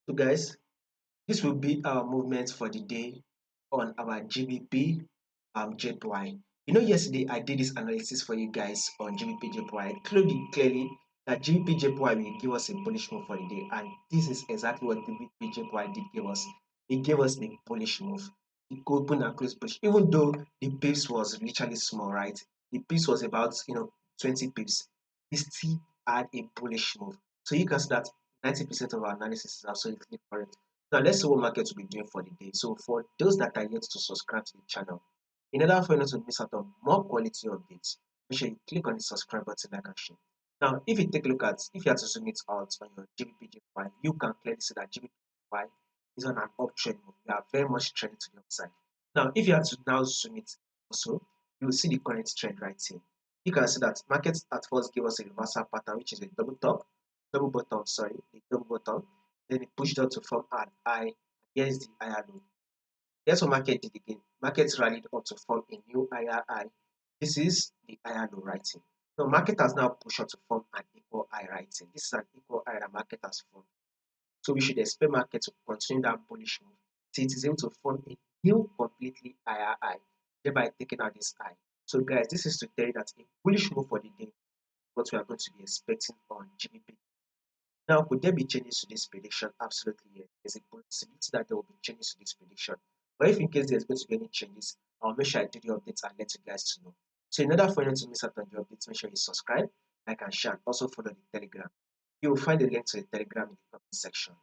So guys, this will be our movement for the day on our GBP JPY. Yesterday I did this analysis for you guys on GBP JPY. I told you clearly that GBP JPY will give us a bullish move for the day, and this is exactly what GBP JPY did give us. It gave us a bullish move. It opened and closed bullish, even though the pips was literally small, right? The pips was about 20 pips. It still had a bullish move. So you can see that 90% of our analysis is absolutely correct. Now let's see what market will be doing for the day. So for those that are yet to subscribe to the channel, in order for you not to miss out on more quality updates, make sure you click on the subscribe button like and share. Now, if you take a look at, if you have to zoom it out on your GBPJPY, you can clearly see that GBPJPY is on an uptrend move. We are very much trending to the upside. Now, if you have to now zoom it also, you will see the current trend right here. You can see that markets at first gave us a reversal pattern, which is a double bottom, sorry, a double bottom. Then it pushed up to form an high against the higher low. Guess what market did again? Market rallied up to form a new higher high. This is the higher low right here. Now market has now pushed up to form an equal high right here. This is an equal high that market has formed. So we should expect market to continue that bullish move till it is able to form a new completely higher high, thereby taking out this high. So guys, this is to tell you that a bullish move for the day, what we are going to be expecting on GBP. Now, could there be changes to this prediction? Absolutely, yes. There's a possibility that there will be changes to this prediction. But if in case there's going to be any changes, I'll make sure I do the updates and let you guys to know. So in order for you not to miss out on the updates, make sure you subscribe, like and share, and also follow the Telegram. You will find the link to the Telegram in the comment section.